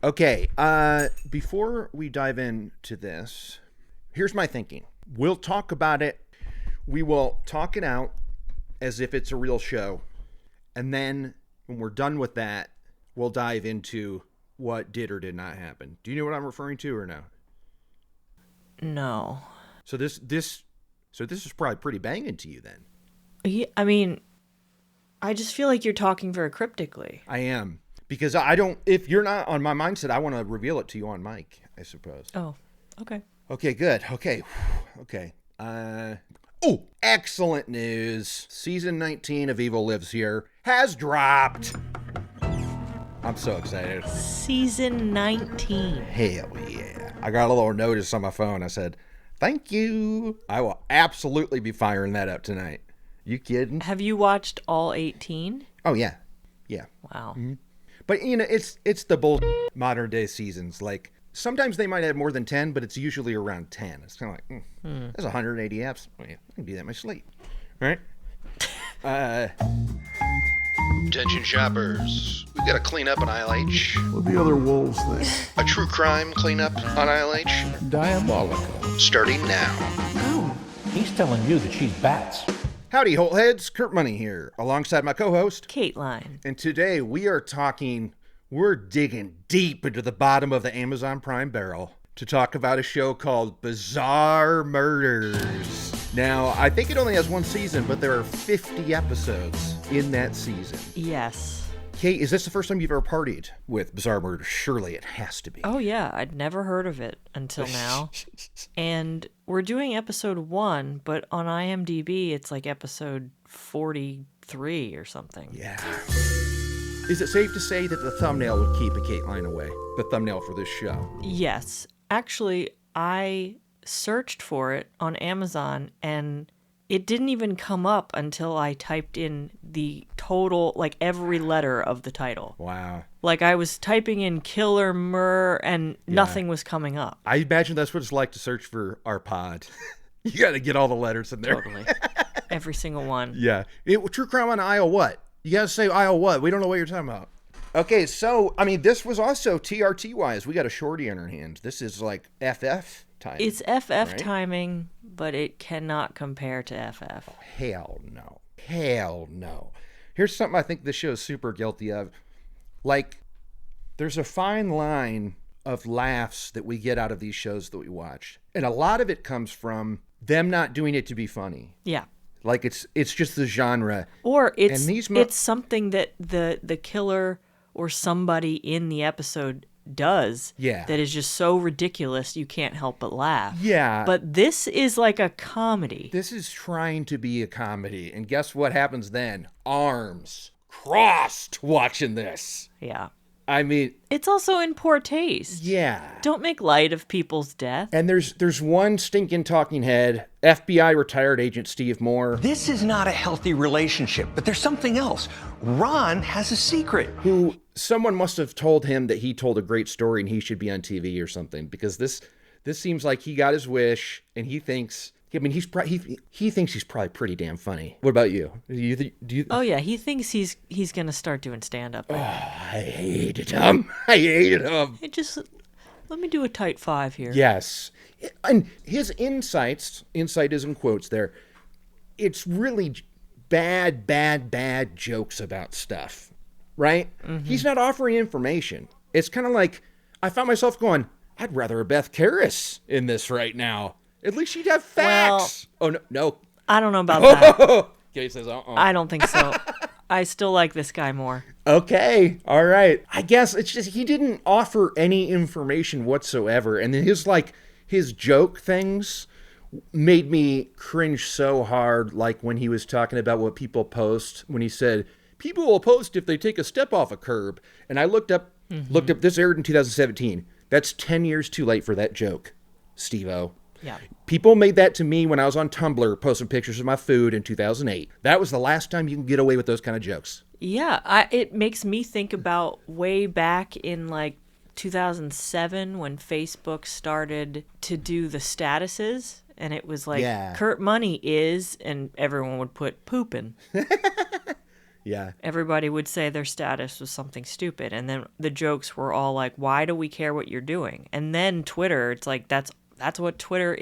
Okay, before we dive into this, here's my thinking. We'll talk about it. We will talk it out as if it's a real show. And then when we're done with that, we'll dive into what did or did not happen. Do you know what I'm referring to or no? No. So this is probably pretty banging to you then. Yeah, I mean, I just feel like you're talking very cryptically. I am. Because I don't, if you're not on my mindset, I want to reveal it to you on mic, I suppose. Oh, okay. Okay, good. Okay. Oh, excellent news. Season 19 of Evil Lives Here has dropped. I'm so excited. Season 19. Hell yeah. I got a little notice on my phone. I said, thank you. I will absolutely be firing that up tonight. You kidding? Have you watched all 18? Oh, yeah. Yeah. Wow. Mm-hmm. But, it's the bull modern day seasons. Like, sometimes they might have more than 10, but it's usually around 10. It's kind of like, there's 180 apps. Oh, yeah, I can do that in my sleep. Right? Attention shoppers. We've got to clean up on Aisle H. What the other wolves think? A true crime cleanup on Aisle H. Diabolical. Starting now. Oh, he's telling you that she's bats. Howdy, Holtheads. Kurt Money here, alongside my co-host, Caitlin. And today we're digging deep into the bottom of the Amazon Prime barrel to talk about a show called Bizarre Murders. Now, I think it only has one season, but there are 50 episodes in that season. Yes. Kate, is this the first time you've ever partied with Bizarre Murders? Surely it has to be. Oh, yeah. I'd never heard of it until now. And we're doing episode 1, but on IMDb, it's like episode 43 or something. Yeah. Is it safe to say that the thumbnail would keep a Caitlin away? The thumbnail for this show? Yes. Actually, I searched for it on Amazon, and it didn't even come up until I typed in the total, like every letter of the title. Wow. Like I was typing in killer murr and nothing was coming up. I imagine that's what it's like to search for our pod. You got to get all the letters in there. Totally. Every single one. Yeah. True crime on aisle what? You got to say aisle what? We don't know what you're talking about. Okay, so, I mean, this was also TRT-wise. We got a shorty in our hands. This is like FF time. It's FF right? timing, but it cannot compare to FF. Oh, hell no. Hell no. Here's something I think this show is super guilty of. Like, there's a fine line of laughs that we get out of these shows that we watch. And a lot of it comes from them not doing it to be funny. Yeah. Like, it's just the genre. Or it's something that the killer or somebody in the episode does that is just so ridiculous you can't help but laugh. Yeah. But this is like a comedy. This is trying to be a comedy. And guess what happens then? Arms crossed watching this. Yeah. I mean, it's also in poor taste. Yeah. Don't make light of people's death. And there's one stinking talking head, FBI retired agent Steve Moore. This is not a healthy relationship, but there's something else. Ron has a secret. Who someone must have told him that he told a great story and he should be on TV or something, because this seems like he got his wish and he thinks. I mean, he thinks he's probably pretty damn funny. What about you? Do you? Oh yeah, he thinks he's gonna start doing stand up. Oh, I hated him. Let me do a tight 5 here. Yes, and his insight is in quotes there. It's really bad jokes about stuff, right? Mm-hmm. He's not offering information. It's kind of like I found myself going, I'd rather a Beth Karras in this right now. At least she'd have facts. Well, no. I don't know about that. Kay says, I don't think so. I still like this guy more. Okay. All right. I guess it's just he didn't offer any information whatsoever. And then his joke things made me cringe so hard, like when he was talking about what people post, when he said, people will post if they take a step off a curb. And I looked up, this aired in 2017. That's 10 years too late for that joke, Steve-O. Yeah. People made that to me when I was on Tumblr posting pictures of my food in 2008. That was the last time you can get away with those kind of jokes. Yeah, it makes me think about way back in like 2007 when Facebook started to do the statuses, and it was like Kurt Money is, and everyone would put poopin'. Yeah. Everybody would say their status was something stupid. And then the jokes were all like, why do we care what you're doing? And then Twitter, it's like, that's what Twitter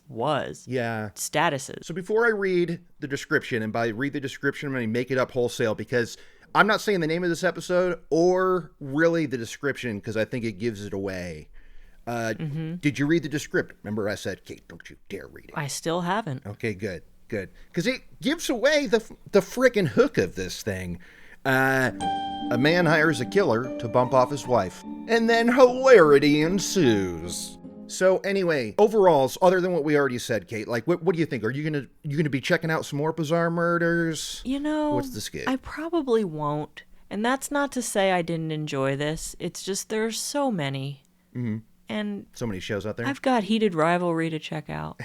was. Yeah. Statuses. So before I read the description, and by read the description, I'm going to make it up wholesale because I'm not saying the name of this episode or really the description because I think it gives it away. Did you read the description? Remember I said, Kate, don't you dare read it. I still haven't. Okay, good. Because it gives away the frickin' hook of this thing. A man hires a killer to bump off his wife. And then hilarity ensues. So anyway, overalls, other than what we already said, Kate, like what do you think? Are you gonna be checking out some more Bizarre Murders? You know, what's the skit? I probably won't. And that's not to say I didn't enjoy this. It's just there's so many. Mm-hmm. And so many shows out there. I've got Heated Rivalry to check out.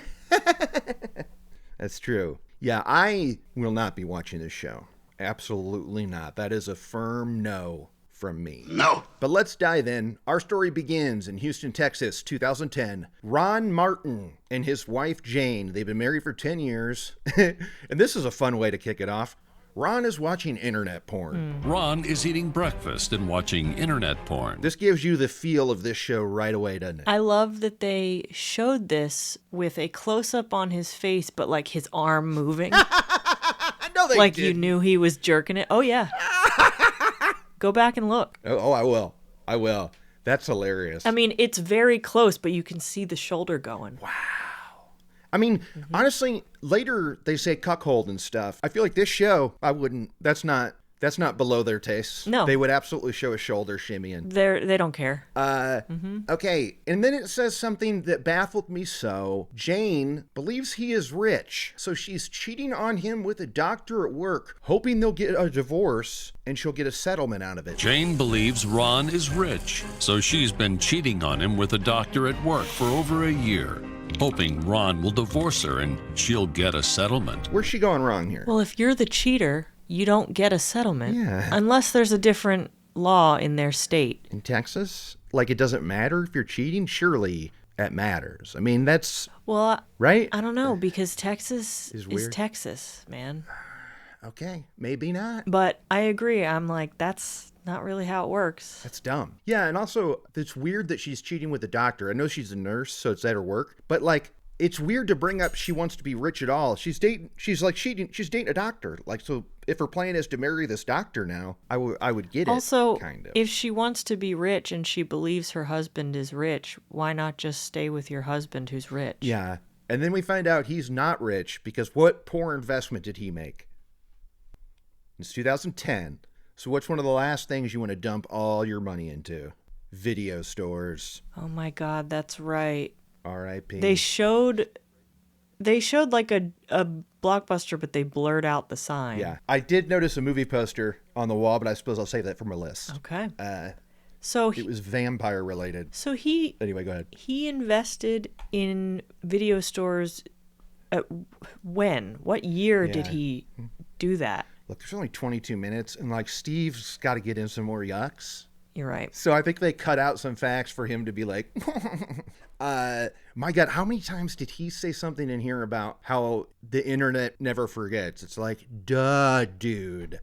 That's true. Yeah, I will not be watching this show. Absolutely not. That is a firm no from me. No. But let's dive in. Our story begins in Houston, Texas, 2010. Ron Martin and his wife, Jane, they've been married for 10 years. And this is a fun way to kick it off. Ron is watching internet porn. Ron is eating breakfast and watching internet porn. This gives you the feel of this show right away, doesn't it? I love that they showed this with a close-up on his face, but like his arm moving. No, they like didn't. You knew he was jerking it. Oh, yeah. Go back and look. Oh, I will. That's hilarious. I mean, it's very close, but you can see the shoulder going. Wow. I mean, honestly, later they say cuckold and stuff. I feel like this show, I wouldn't. That's not below their tastes. No. They would absolutely show a shoulder shimmying. They don't care. Okay, and then it says something that baffled me so. Jane believes he is rich, so she's cheating on him with a doctor at work, hoping they'll get a divorce and she'll get a settlement out of it. Jane believes Ron is rich, so she's been cheating on him with a doctor at work for over a year, hoping Ron will divorce her and she'll get a settlement. Where's she going wrong here? Well, if you're the cheater, you don't get a settlement. Yeah. Unless there's a different law in their state. In Texas? Like it doesn't matter if you're cheating? Surely that matters. I mean, that's... Well, right? I don't know, because Texas is weird. Texas, man. Okay, maybe not. But I agree. I'm like, that's not really how it works. That's dumb. Yeah, and also, it's weird that she's cheating with the doctor. I know she's a nurse, so it's at her work. But, like, it's weird to bring up she wants to be rich at all. She's dating a doctor. Like, so if her plan is to marry this doctor now, I would get it. Also, kind of. if she wants to be rich and she believes her husband is rich, why not just stay with your husband who's rich? Yeah. And then we find out he's not rich because what poor investment did he make? It's 2010. So what's one of the last things you want to dump all your money into? Video stores. Oh my God, that's right. R.I.P. They showed like a Blockbuster, but they blurred out the sign. Yeah. I did notice a movie poster on the wall, but I suppose I'll save that for my list. Okay. It was vampire related. So he... Anyway, go ahead. He invested in video stores when? What year did he do that? Look, there's only 22 minutes, and like Steve's got to get in some more yucks. You're right. So I think they cut out some facts for him to be like, my God, how many times did he say something in here about how the internet never forgets? It's like, duh, dude.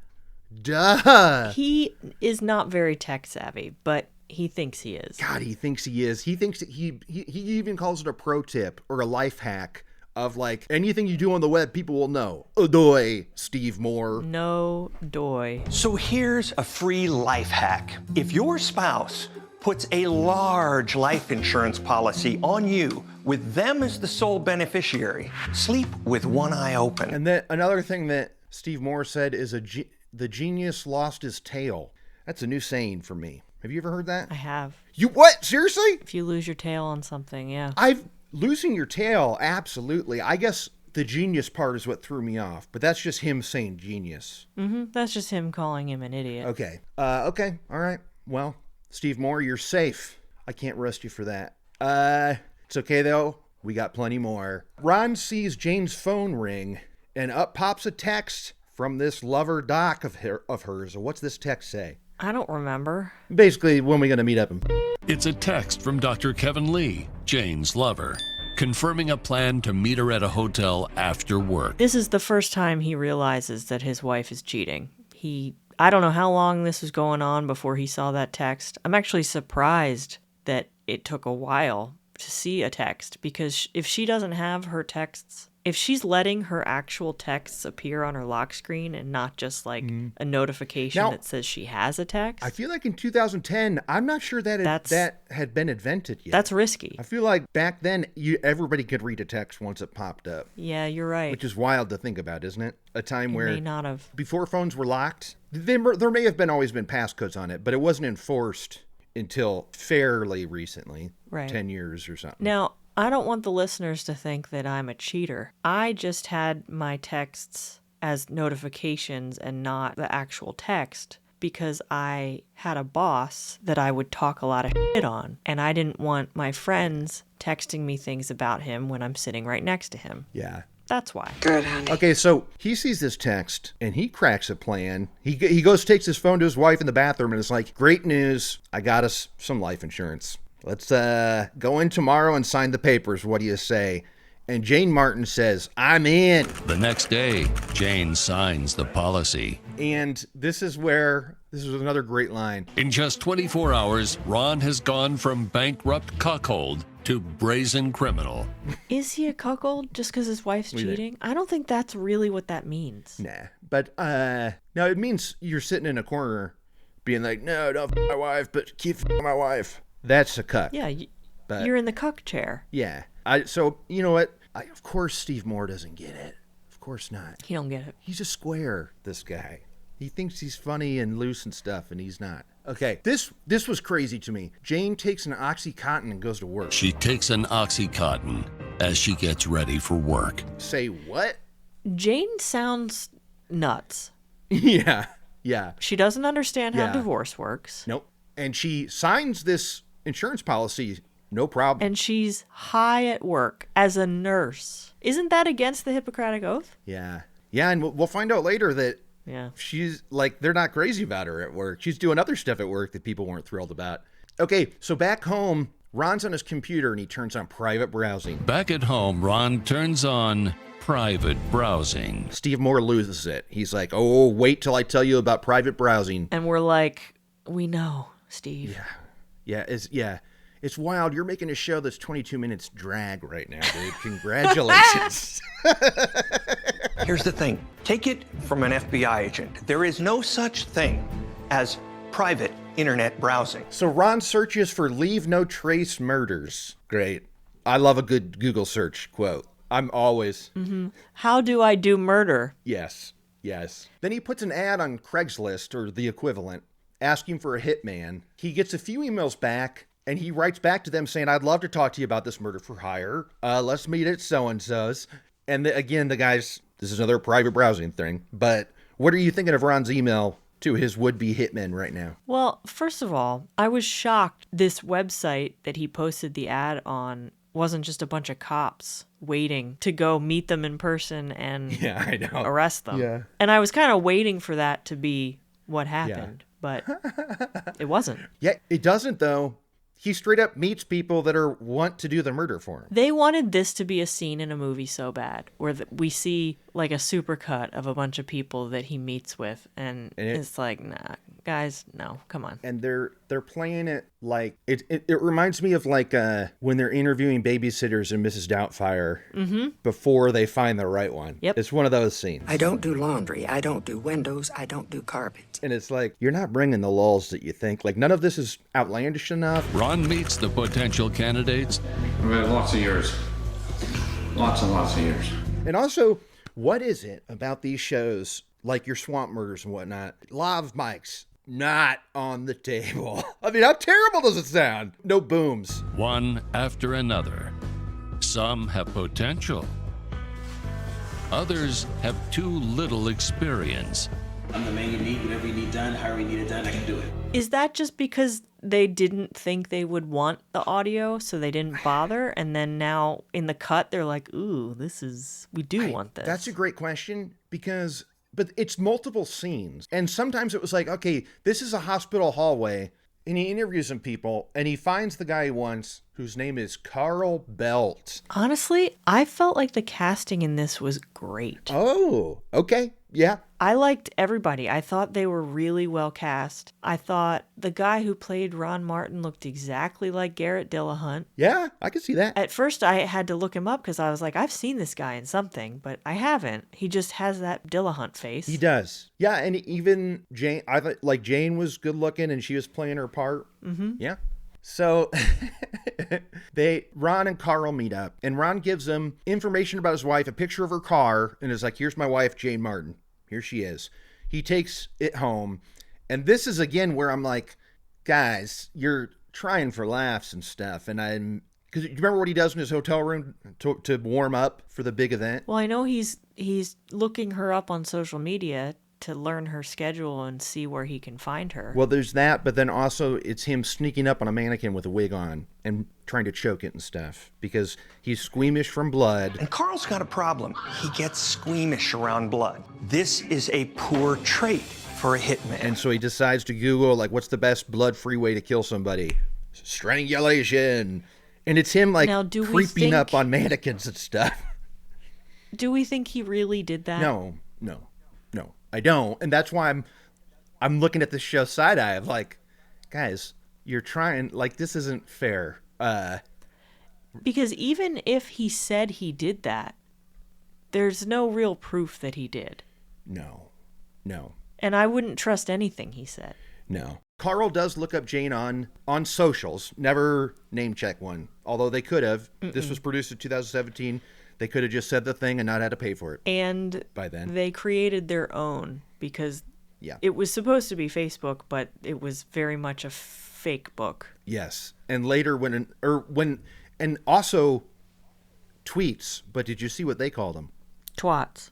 Duh. He is not very tech savvy, but he thinks he is. God, he thinks he is. He thinks that he even calls it a pro tip or a life hack of like, anything you do on the web, people will know. Adoy, Steve Moore. No doy. So here's a free life hack. If your spouse puts a large life insurance policy on you with them as the sole beneficiary, sleep with one eye open. And then another thing that Steve Moore said is the genius lost his tail. That's a new saying for me. Have you ever heard that? I have. You what? Seriously? If you lose your tail on something, yeah. Losing your tail, absolutely. I guess the genius part is what threw me off, but that's just him saying genius. Mm-hmm. That's just him calling him an idiot. Okay. Okay. All right. Well, Steve Moore, you're safe. I can't roast you for that. It's okay, though. We got plenty more. Ron sees Jane's phone ring, and up pops a text from this lover doc of hers. What's this text say? I don't remember. Basically, when are we going to meet up? It's a text from Dr. Kevin Lee, Jane's lover, confirming a plan to meet her at a hotel after work. This is the first time he realizes that his wife is cheating. I don't know how long this was going on before he saw that text. I'm actually surprised that it took a while to see a text, because if she doesn't have her texts, if she's letting her actual texts appear on her lock screen and not just like a notification Now, that says she has a text, I feel like in 2010, I'm not sure that that had been invented yet. that's risky. I feel like back then, everybody could read a text once it popped up. Yeah, you're right. Which is wild to think about, isn't it? A time where may not have. Before phones were locked, there may have always been passcodes on it, but it wasn't enforced until fairly recently, Right. 10 years or something. Now, I don't want the listeners to think that I'm a cheater. I just had my texts as notifications and not the actual text because I had a boss that I would talk a lot of shit on, and I didn't want my friends texting me things about him when I'm sitting right next to him. Yeah. That's why. Good, honey. Okay, so he sees this text and he cracks a plan. He goes, takes his phone to his wife in the bathroom and is like, great news. I got us some life insurance. Let's go in tomorrow and sign the papers. What do you say? And Jane Martin says, I'm in. The next day, Jane signs the policy. And this is another great line. In just 24 hours, Ron has gone from bankrupt cuckold to brazen criminal. Is he a cuckold just because his wife's cheating? I don't think that's really what that means. Nah. But, no, it means you're sitting in a corner being like, no, don't f*** my wife, but keep f***ing my wife. That's a cuck. Yeah, But you're in the cuck chair. yeah. So, you know what? Of course Steve Moore doesn't get it. Of course not. He don't get it. He's a square, this guy. He thinks he's funny and loose and stuff, and he's not. Okay, this was crazy to me. Jane takes an Oxycontin and goes to work. She takes an Oxycontin as she gets ready for work. Say what? Jane sounds nuts. Yeah. She doesn't understand how Yeah. divorce works. Nope. And she signs this insurance policy, no problem. And she's high at work as a nurse. Isn't that against the Hippocratic Oath? Yeah, and we'll find out later that Yeah. she's like, they're not crazy about her at work. She's doing other stuff at work that people weren't thrilled about. Okay, so back home, Ron's on his computer and he turns on private browsing. Back at home, Ron turns on private browsing. Steve Moore loses it. He's like, oh, wait till I tell you about private browsing. And we're like, we know, Steve. Yeah, it's wild. You're making a show that's 22 minutes drag right now, dude. Congratulations. Here's the thing. Take it from an FBI agent. There is no such thing as private internet browsing. So Ron searches for leave no trace murders. Great. I love a good Google search quote. I'm always. How do I do murder? Yes. Then he puts an ad on Craigslist or the equivalent, asking for a hitman. He gets a few emails back. And he writes back to them saying, I'd love to talk to you about this murder for hire. Let's meet at so-and-so's. And again, the guy's, this is another private browsing thing. But what are you thinking of Ron's email to his would-be hitman right now? Well, first of all, I was shocked this website that he posted the ad on wasn't just a bunch of cops waiting to go meet them in person and I know. arrest them. Yeah. And I was kind of waiting for that to be what happened, but it wasn't. Yeah, it doesn't, though. He straight up meets people that want to do the murder for him. They wanted this to be a scene in a movie so bad, where we see like a supercut of a bunch of people that he meets with, and it's like, nah, guys, no, come on. And they're playing it like it reminds me of like when they're interviewing babysitters in Mrs. Doubtfire before they find the right one. Yep. It's one of those scenes. I don't do laundry. I don't do windows. I don't do carpet. And it's like, you're not bringing the lulls that you think. Like, none of this is outlandish enough. Ron meets the potential candidates. I've had lots of years. Lots and lots of years. And also, what is it about these shows, like your Swamp Murders and whatnot, lav mics, not on the table? I mean, how terrible does it sound? No booms. One after another. Some have potential. Others have too little experience. I'm the man you need. Whatever you need done, however you need it done, I can do it. Is that just because they didn't think they would want the audio, so they didn't bother? And then now in the cut, they're like, ooh, we do want this. That's a great question but it's multiple scenes. And sometimes it was like, okay, this is a hospital hallway. And he interviews some people, and he finds the guy he wants, whose name is Carl Belt. Honestly, I felt like the casting in this was great. Oh, okay. Yeah. I liked everybody. I thought they were really well cast. I thought the guy who played Ron Martin looked exactly like Garrett Dillahunt. Yeah, I could see that. At first, I had to look him up because I was like, I've seen this guy in something, but I haven't. He just has that Dillahunt face. He does. Yeah, and even Jane, I thought like Jane was good looking and she was playing her part. Mm-hmm. Yeah. So Ron and Carl meet up, and Ron gives them information about his wife, a picture of her car, and is like, here's my wife, Jane Martin. Here she is. He takes it home. And this is again where I'm like, guys, you're trying for laughs and stuff. And because you remember what he does in his hotel room to warm up for the big event? Well, I know he's looking her up on social media to learn her schedule and see where he can find her. Well, there's that, but then also it's him sneaking up on a mannequin with a wig on and trying to choke it and stuff because he's squeamish from blood. And Carl's got a problem. He gets squeamish around blood. This is a poor trait for a hitman. And so he decides to Google, like, what's the best blood-free way to kill somebody? Strangulation. And it's him, like, creeping up on mannequins and stuff. Do we think he really did that? No. I don't. And that's why I'm looking at this show side-eye of, like, guys, you're trying, like, this isn't fair. Because even if he said he did that, there's no real proof that he did. No. And I wouldn't trust anything he said. No. Carl does look up Jane on socials. Never name check one. Although they could have. This was produced in 2017. They could have just said the thing and not had to pay for it. And by then they created their own because it was supposed to be Facebook, but it was very much a fake book. Yes. And later and also tweets, but did you see what they called them? Twats.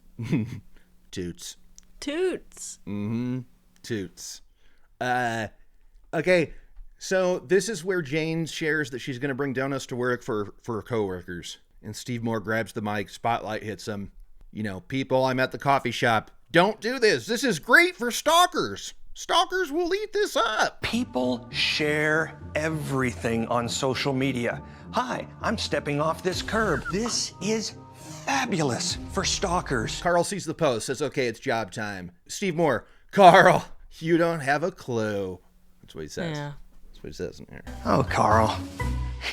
Toots. Mm-hmm. Toots. Okay. So this is where Jane shares that she's going to bring donuts to work for her coworkers. And Steve Moore grabs the mic, spotlight hits him. You know, people, I'm at the coffee shop. Don't do this. This is great for stalkers. Stalkers will eat this up. People share everything on social media. Hi, I'm stepping off this curb. This is fabulous for stalkers. Carl sees the post, says, okay, it's job time. Steve Moore, Carl, you don't have a clue. That's what he says. Yeah. That's what he says in here. Oh, Carl.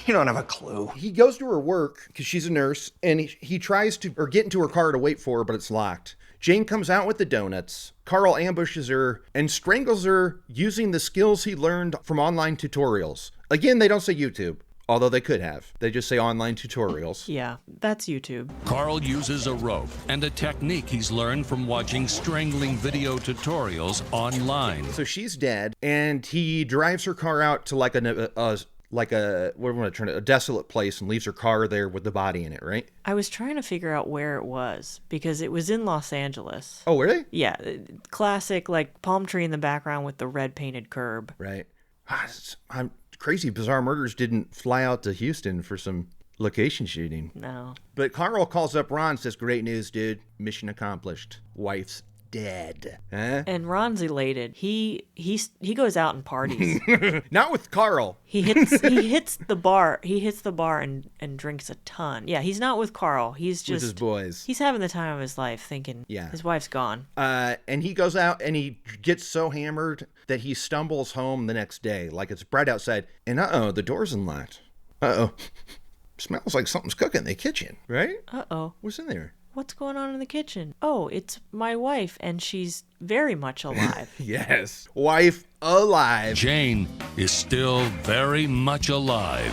You don't have a clue. He goes to her work because she's a nurse, and he tries to get into her car to wait for her, but it's locked. Jane comes out with the donuts. Carl ambushes her and strangles her using the skills he learned from online tutorials. Again, they don't say YouTube, although they could have. They just say online tutorials. Yeah, that's YouTube. Carl uses a rope and a technique he's learned from watching strangling video tutorials online. So she's dead, and he drives her car out to like a desolate place and leaves her car there with the body in it, right? I was trying to figure out where it was because it was in Los Angeles. Oh, really? Yeah, classic, like palm tree in the background with the red painted curb. Right. Crazy Bizarre Murders didn't fly out to Houston for some location shooting. No. But Carl calls up Ron, says, great news, dude. Mission accomplished. Wife's dead. Huh? And Ron's elated. He goes out and parties. Not with Carl. He hits the bar. He hits the bar and drinks a ton. Yeah, he's not with Carl. He's just with his boys. He's having the time of his life, thinking his wife's gone. And he goes out and he gets so hammered that he stumbles home the next day, like it's bright outside. And the door's unlocked. Smells like something's cooking in the kitchen, right? What's in there? What's going on in the kitchen? Oh, it's my wife, and she's very much alive. Yes. Wife alive. Jane is still very much alive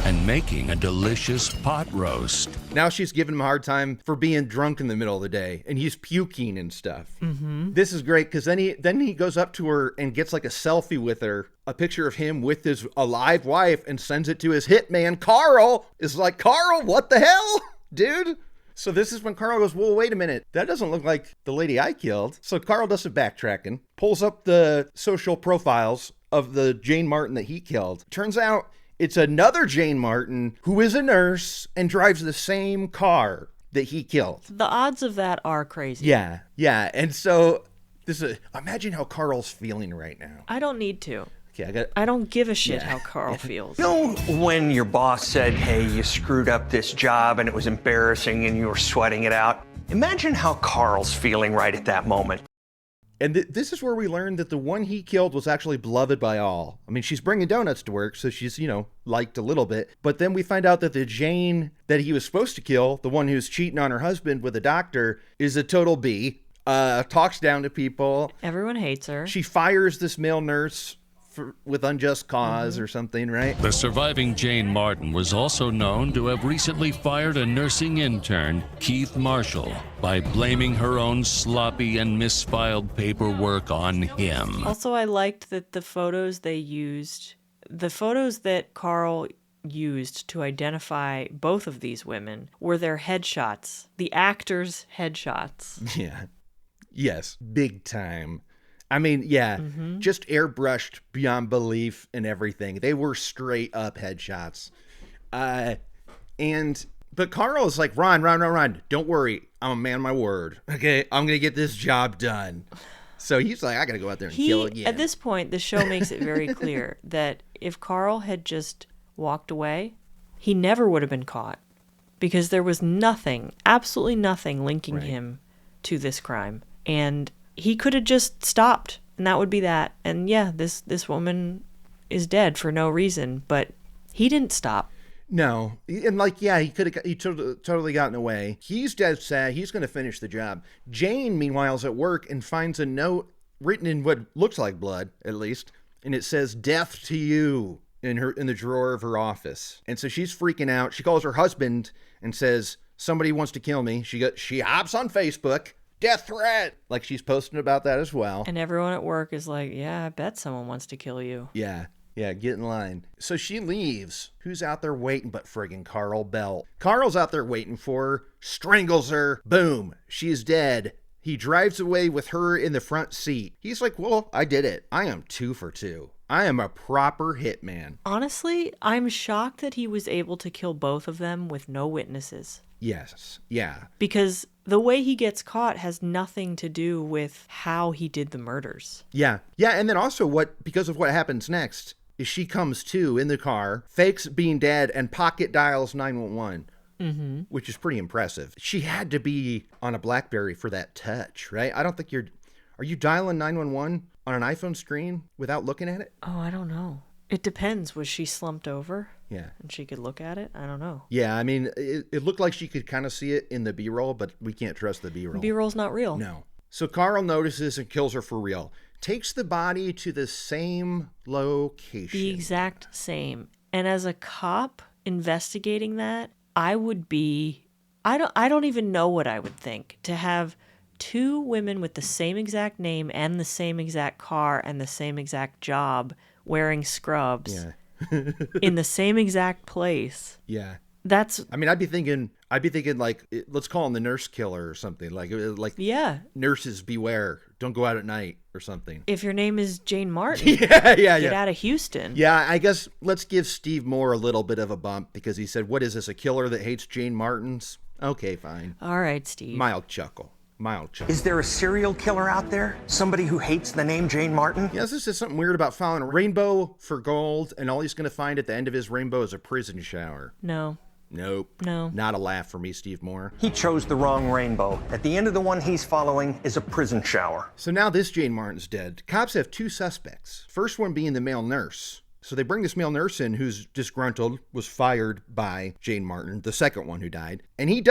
and making a delicious pot roast. Now she's giving him a hard time for being drunk in the middle of the day, and he's puking and stuff. Mm-hmm. This is great, because then he goes up to her and gets like a selfie with her, a picture of him with his alive wife, and sends it to his hitman. Carl is like, Carl, what the hell, dude? So this is when Carl goes, well, wait a minute. That doesn't look like the lady I killed. So Carl does some backtracking, pulls up the social profiles of the Jane Martin that he killed. Turns out it's another Jane Martin who is a nurse and drives the same car that he killed. The odds of that are crazy. Yeah. And so imagine how Carl's feeling right now. I don't need to. Okay, I don't give a shit how Carl feels. You know when your boss said, hey, you screwed up this job and it was embarrassing and you were sweating it out? Imagine how Carl's feeling right at that moment. And this is where we learned that the one he killed was actually beloved by all. I mean, she's bringing donuts to work, so she's, liked a little bit. But then we find out that the Jane that he was supposed to kill, the one who's cheating on her husband with a doctor, is a total B. Talks down to people. Everyone hates her. She fires this male nurse with unjust cause or something, right? The surviving Jane Martin was also known to have recently fired a nursing intern, Keith Marshall, by blaming her own sloppy and misfiled paperwork on him. Also, I liked that the photos that Carl used to identify both of these women were their headshots, the actors' headshots. Yeah. Yes. Big time. I mean, yeah, just airbrushed beyond belief and everything. They were straight up headshots. But Carl's like, Ron, don't worry. I'm a man of my word. Okay, I'm going to get this job done. So he's like, I got to go out there and kill again. At this point, the show makes it very clear that if Carl had just walked away, he never would have been caught because there was nothing, absolutely nothing linking him to this crime. And he could have just stopped, and that would be that. And yeah, this woman is dead for no reason, but he didn't stop. No, and he totally gotten away. He's dead sad. He's going to finish the job. Jane, meanwhile, is at work and finds a note written in what looks like blood, at least, and it says "Death to you" in the drawer of her office. And so she's freaking out. She calls her husband and says, "Somebody wants to kill me." She hops on Facebook. Death threat! Like she's posting about that as well. And everyone at work is like, yeah, I bet someone wants to kill you. Yeah, get in line. So she leaves. Who's out there waiting but friggin' Carl Belt? Carl's out there waiting for her, strangles her, boom, she's dead. He drives away with her in the front seat. He's like, well, I did it. I am 2 for 2. I am a proper hitman. Honestly, I'm shocked that he was able to kill both of them with no witnesses. Yes, yeah. Because the way he gets caught has nothing to do with how he did the murders. Yeah, and then also because of what happens next, is she comes to in the car, fakes being dead, and pocket dials 911, which is pretty impressive. She had to be on a BlackBerry for that touch, right? I don't think are you dialing 911 on an iPhone screen without looking at it? Oh, I don't know. It depends. Was she slumped over? Yeah. And she could look at it? I don't know. Yeah, I mean, it looked like she could kind of see it in the B-roll, but we can't trust the B-roll. B-roll's not real. No. So Carl notices and kills her for real. Takes the body to the same location. The exact same. And as a cop investigating that, I would be... I don't even know what I would think. To have 2 women with the same exact name and the same exact car and the same exact job wearing scrubs... Yeah. in the same exact place. Yeah. That's... I mean, I'd be thinking like, let's call him the nurse killer or something. Like yeah. Nurses beware. Don't go out at night or something. If your name is Jane Martin, get out of Houston. Yeah, I guess let's give Steve Moore a little bit of a bump because he said, what is this, a killer that hates Jane Martins? Okay, fine. All right, Steve. Mild chuckle. Is there a serial killer out there? Somebody who hates the name Jane Martin? Yes, this is something weird about following a rainbow for gold, and all he's going to find at the end of his rainbow is a prison shower. No. Nope. No. Not a laugh for me, Steve Moore. He chose the wrong rainbow. At the end of the one he's following is a prison shower. So now this Jane Martin's dead. Cops have 2 suspects. First one being the male nurse. So they bring this male nurse in who's disgruntled, was fired by Jane Martin, the second one who died. And he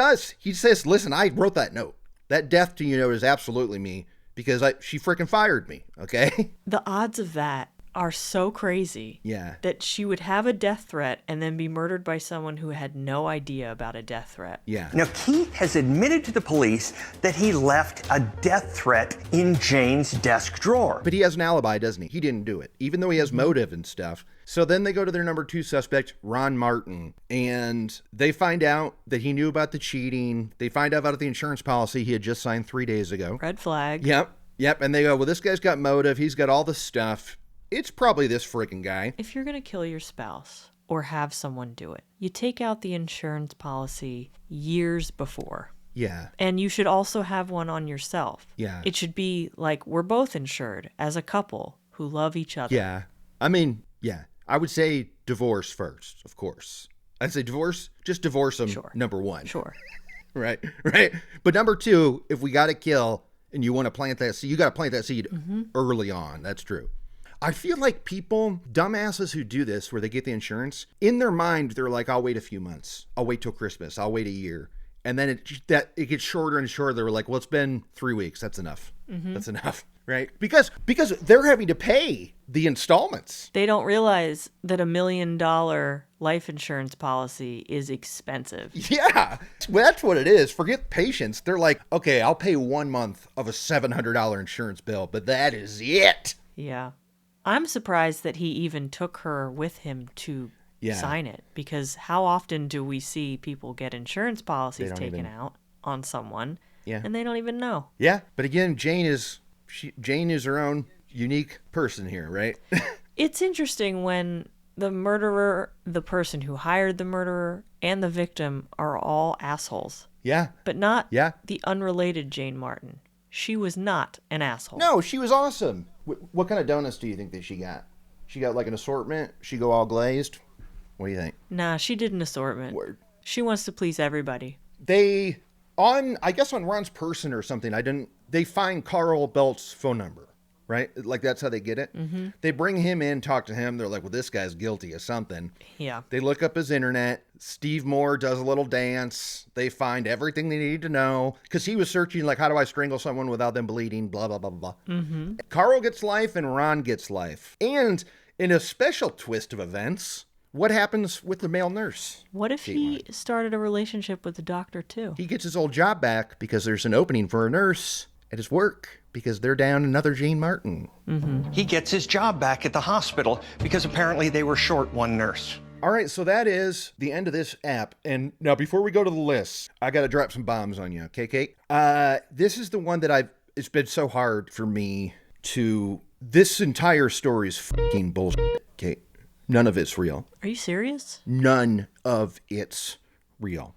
says, listen, I wrote that note. That death to you note is absolutely me because she freaking fired me, okay? The odds of that are so crazy. Yeah. That she would have a death threat and then be murdered by someone who had no idea about a death threat. Yeah. Now, Keith has admitted to the police that he left a death threat in Jane's desk drawer. But he has an alibi, doesn't he? He didn't do it, even though he has motive and stuff. So then they go to their number 2 suspect, Ron Martin, and they find out that he knew about the cheating. They find out about the insurance policy he had just signed 3 days ago. Red flag. Yep. And they go, well, this guy's got motive. He's got all the stuff. It's probably this freaking guy. If you're going to kill your spouse or have someone do it, you take out the insurance policy years before. Yeah. And you should also have one on yourself. Yeah. It should be like we're both insured as a couple who love each other. Yeah. I mean, yeah. I would say divorce first, of course. I'd say divorce, just divorce them, Sure. number 1. Sure. Right. But number two, if we got to kill and you want to plant that seed, you got to plant that seed early on. That's true. I feel like people, dumbasses who do this, where they get the insurance, in their mind, they're like, I'll wait a few months. I'll wait till Christmas. I'll wait a year. And then it gets shorter and shorter. They were like, well, it's been 3 weeks. That's enough. That's enough. Right? Because they're having to pay the installments. They don't realize that $1 million life insurance policy is expensive. Yeah. Well, that's what it is. Forget patience. They're like, okay, I'll pay 1 month of a $700 insurance bill, but that is it. Yeah. I'm surprised that he even took her with him to sign it, because how often do we see people get insurance policies taken out on someone and they don't even know? Yeah. But again, Jane is her own unique person here, right? It's interesting when the murderer, the person who hired the murderer, and the victim are all assholes. Yeah. But not the unrelated Jane Martin. She was not an asshole. No, she was awesome. What kind of donuts do you think that she got? She got like an assortment? She go all glazed? What do you think? Nah, she did an assortment. Word. She wants to please everybody. I guess on Ron's person or something, they find Carl Belt's phone number, right? Like that's how they get it. Mm-hmm. They bring him in, talk to him. They're like, well, this guy's guilty of something. Yeah. They look up his internet. Steve Moore does a little dance. They find everything they need to know because he was searching like, how do I strangle someone without them bleeding? Blah, blah, blah, blah. Mm-hmm. Carl gets life and Ron gets life. And in a special twist of events, what happens with the male nurse? What if he started a relationship with the doctor too? He gets his old job back because there's an opening for a nurse at his work because they're down another Jane Martin. Mm-hmm. He gets his job back at the hospital because apparently they were short one nurse. All right, so that is the end of this app. And now before we go to the list, I got to drop some bombs on you, okay, Kate? This is the one that it's been so hard for me this entire story is fucking bullshit, Kate. None of it's real. Are you serious? None of it's real.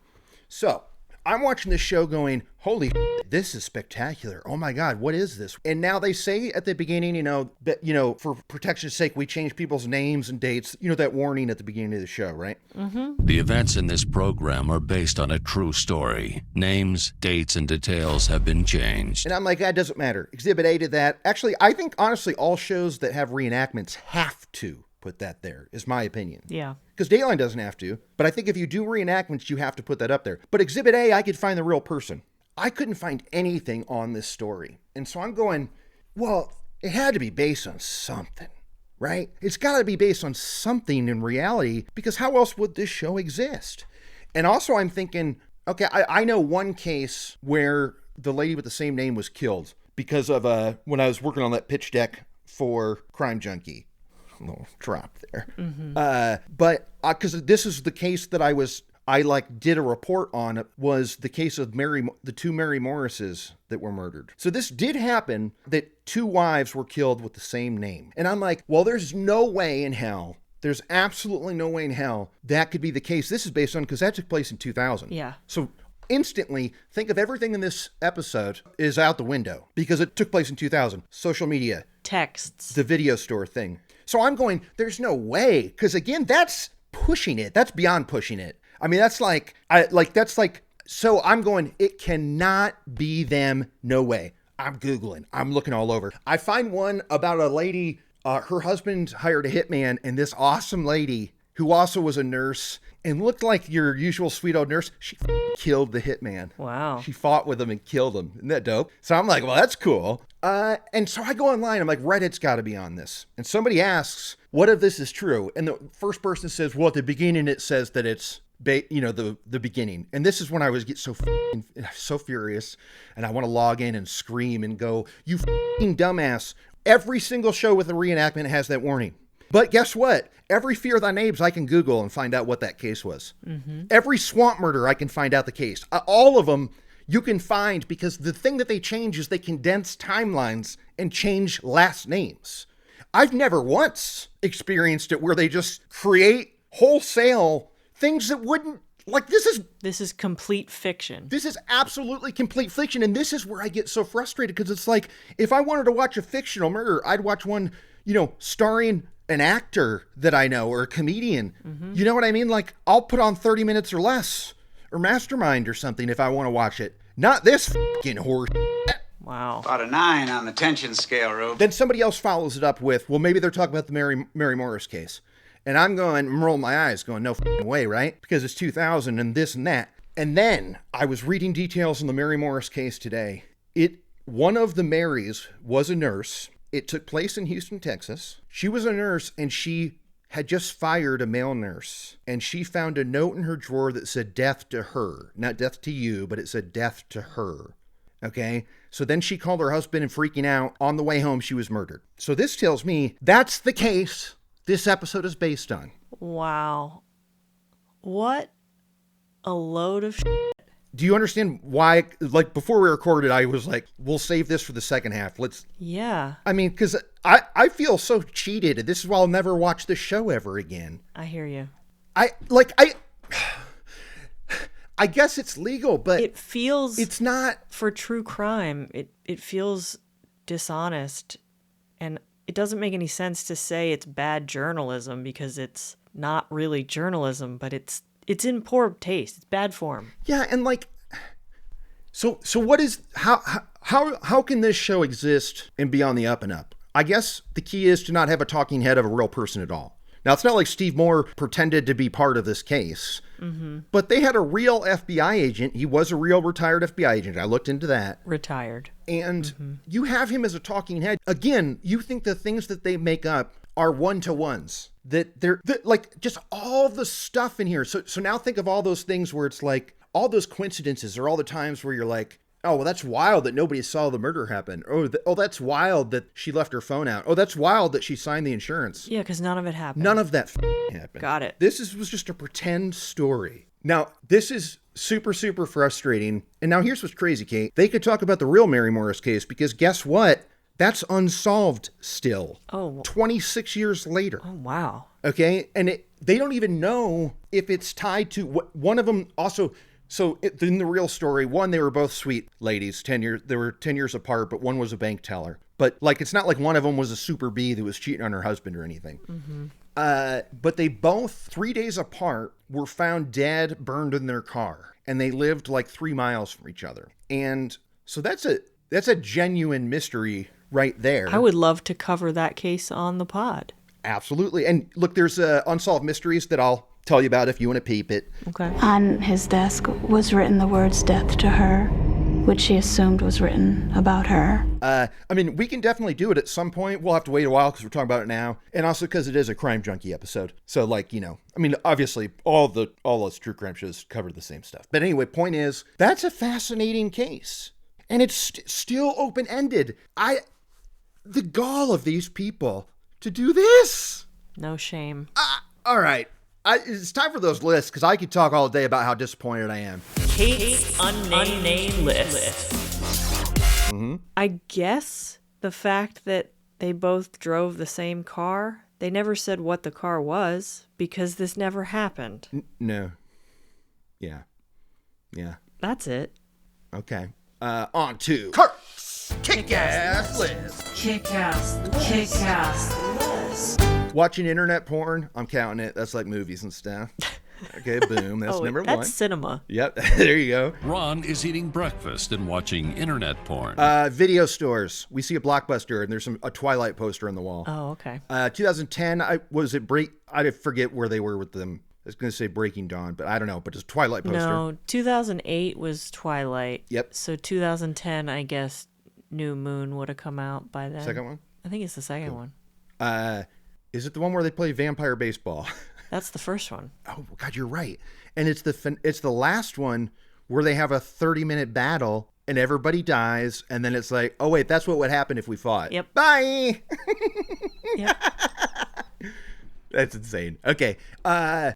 So I'm watching this show going, holy shit, this is spectacular. Oh my God, what is this? And now they say at the beginning, that, for protection's sake, we change people's names and dates. That warning at the beginning of the show, right? Mm-hmm. The events in this program are based on a true story. Names, dates, and details have been changed. And I'm like, that doesn't matter. Exhibit A to that. Actually, I think, honestly, all shows that have reenactments have to put that there, is my opinion. Yeah. Because Dateline doesn't have to, but I think if you do reenactments, you have to put that up there. But Exhibit A, I could find the real person. I couldn't find anything on this story. And so I'm going, well, it had to be based on something, right? It's got to be based on something in reality, because how else would this show exist? And also I'm thinking, okay, I know one case where the lady with the same name was killed because of when I was working on that pitch deck for Crime Junkie. Little drop there. Mm-hmm. But because this is the case that I did a report on, was the case of the two Mary Morrises that were murdered. So this did happen, that two wives were killed with the same name. And I'm like, well, there's no way in hell. There's absolutely no way in hell that could be the case. This is based on, because that took place in 2000. Yeah. So instantly think of everything in this episode is out the window because it took place in 2000. Social media. Texts. The video store thing. So I'm going, there's no way. Because again, that's pushing it. That's beyond pushing it. I mean, so I'm going, it cannot be them. No way. I'm Googling. I'm looking all over. I find one about a lady, her husband hired a hitman, and this awesome lady who also was a nurse and looked like your usual sweet old nurse, she killed the hitman. Wow. She fought with him and killed him. Isn't that dope? So I'm like, well, that's cool. And so I go online. I'm like, Reddit's got to be on this. And somebody asks, what if this is true? And the first person says, well, at the beginning, it says that it's, the beginning. And this is when I was so furious. And I want to log in and scream and go, you dumbass. Every single show with a reenactment has that warning. But guess what? Every Fear Thy Neighbors I can Google and find out what that case was. Mm-hmm. Every swamp murder I can find out the case. All of them you can find, because the thing that they change is they condense timelines and change last names. I've never once experienced it where they just create wholesale things that wouldn't, like, this is complete fiction. This is absolutely complete fiction. And this is where I get so frustrated, because it's like, if I wanted to watch a fictional murder, I'd watch one, starring an actor that I know or a comedian. Mm-hmm. You know what I mean? Like, I'll put on 30 minutes or less, or Mastermind or something if I want to watch it. Not this fucking horse. Wow. About a 9 on the tension scale, Rube. Then somebody else follows it up with, well, maybe they're talking about the Mary Morris case. And I'm rolling my eyes going, no fucking way, right? Because it's 2000 and this and that. And then I was reading details on the Mary Morris case today. One of the Marys was a nurse. It took place in Houston, Texas. She was a nurse and she had just fired a male nurse. And she found a note in her drawer that said death to her. Not death to you, but it said death to her. Okay? So then she called her husband and freaking out. On the way home, she was murdered. So this tells me that's the case this episode is based on. Wow. What a load of shit. Do you understand why, like, before we recorded, I was like, we'll save this for the second half. Yeah. I mean, because I feel so cheated. This is why I'll never watch this show ever again. I hear you. I guess it's legal, but it's not. For true crime, it feels dishonest. And it doesn't make any sense to say it's bad journalism because it's not really journalism, but it's in poor taste. It's bad form. Yeah, and like, so what is how can this show exist and be on the up and up? I guess the key is to not have a talking head of a real person at all. Now, it's not like Steve Moore pretended to be part of this case, but they had a real FBI agent. He was a real retired FBI agent. I looked into that. Retired. And you have him as a talking head. Again, you think the things that they make up are one-to-ones. That like just all the stuff in here. So now think of all those things where it's like all those coincidences or all the times where you're like, oh, well, that's wild that nobody saw the murder happen. Oh, that's wild that she left her phone out. Oh, that's wild that she signed the insurance. Yeah, because none of it happened. None of that happened. Got it. This was just a pretend story. Now, this is super, super frustrating. And now here's what's crazy, Kate. They could talk about the real Mary Morris case because guess what? That's unsolved still. Oh. 26 years later. Oh, wow. Okay? And they don't even know if it's tied to what one of them also. So in the real story, one, they were both sweet ladies, 10 years. They were 10 years apart, but one was a bank teller. But like, it's not like one of them was a super bee that was cheating on her husband or anything. But they both, 3 days apart, were found dead, burned in their car. And they lived like 3 miles from each other. And so that's a genuine mystery right there. I would love to cover that case on the pod. Absolutely. And look, there's unsolved mysteries that I'll tell you about if you want to peep it. Okay. On his desk was written the words death to her, which she assumed was written about her. I mean, we can definitely do it at some point. We'll have to wait a while because we're talking about it now. And also because it is a Crime Junkie episode. So like, I mean, obviously all those true crime shows cover the same stuff. But anyway, point is, that's a fascinating case. And it's still open-ended. The gall of these people to do this. No shame. All right. It's time for those lists because I could talk all day about how disappointed I am. Kate's unnamed list. I guess the fact that they both drove the same car, they never said what the car was because this never happened. No. Yeah. That's it. Okay. On to Kurt's Kick-Ass List. Kick-Ass list. Watching internet porn, I'm counting it. That's like movies and stuff. Okay, boom. That's number one. That's cinema. Yep, there you go. Ron is eating breakfast and watching internet porn. Video stores. We see a Blockbuster, and there's a Twilight poster on the wall. Oh, okay. 2010, I forget where they were with them. I was going to say Breaking Dawn, but I don't know. But it's a Twilight poster. No, 2008 was Twilight. Yep. So 2010, I guess New Moon would have come out by then. Second one? I think it's the second one. Is it the one where they play vampire baseball? That's the first one. Oh, God, you're right. And it's the last one where they have a 30-minute battle and everybody dies. And then it's like, oh, wait, that's what would happen if we fought. Yep. Bye. Yep. That's insane. Okay.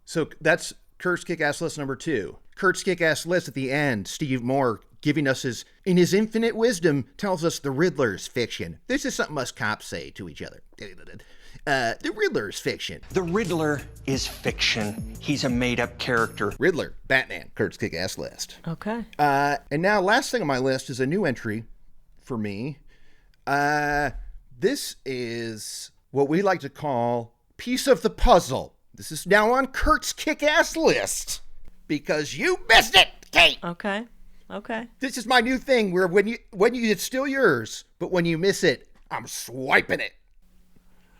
So that's Kurt's Kick-Ass List number 2. Kurt's Kick-Ass List at the end, Steve Moore giving us in his infinite wisdom, tells us the Riddler's fiction. This is something us cops say to each other. The Riddler's fiction. The Riddler is fiction. He's a made-up character. Riddler, Batman, Kurt's Kick-Ass List. Okay. And now last thing on my list is a new entry for me. This is what we like to call Piece of the Puzzle. This is now on Kurt's Kick-Ass List because you missed it. Kate. Okay. This is my new thing where when you it's still yours, but when you miss it, I'm swiping it.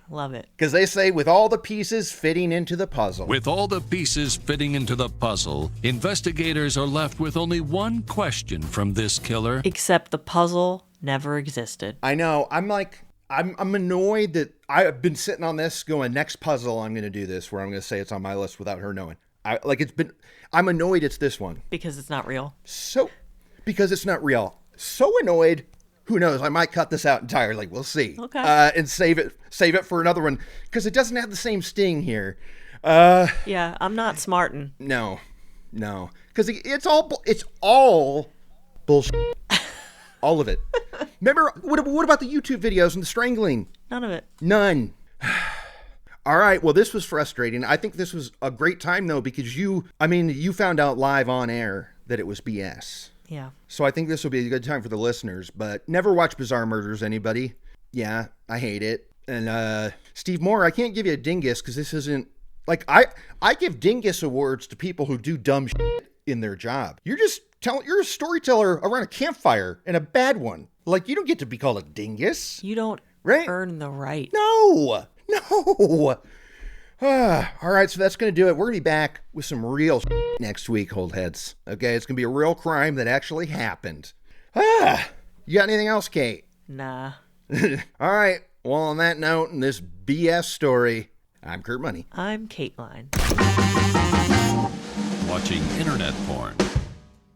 Love it. Because they say with all the pieces fitting into the puzzle. With all the pieces fitting into the puzzle, investigators are left with only one question from this killer. Except the puzzle never existed. I know. I'm annoyed that I've been sitting on this going, next puzzle I'm going to do this, where I'm going to say it's on my list without her knowing. I'm annoyed it's this one. Because it's not real. Because it's not real. So annoyed. Who knows? I might cut this out entirely. We'll see. Okay. And save it for another one because it doesn't have the same sting here. Yeah, I'm not smarting. No, because it's all bullshit. All of it. Remember what about the YouTube videos and the strangling? None of it. None. All right. Well, this was frustrating. I think this was a great time though because you found out live on air that it was BS. Yeah. So I think this will be a good time for the listeners, but never watch Bizarre Murders, anybody. Yeah, I hate it. And Steve Moore, I can't give you a dingus because this isn't, like, I give dingus awards to people who do dumb shit in their job. You're a storyteller around a campfire and a bad one. Like, you don't get to be called a dingus. You don't right? earn the right. No. All right, so that's going to do it. We're going to be back with some real next week, old heads. Okay, it's going to be a real crime that actually happened. You got anything else, Kate? Nah. All right, well, on that note, and this BS story, I'm Kurt Money. I'm Caitlin. Watching internet porn.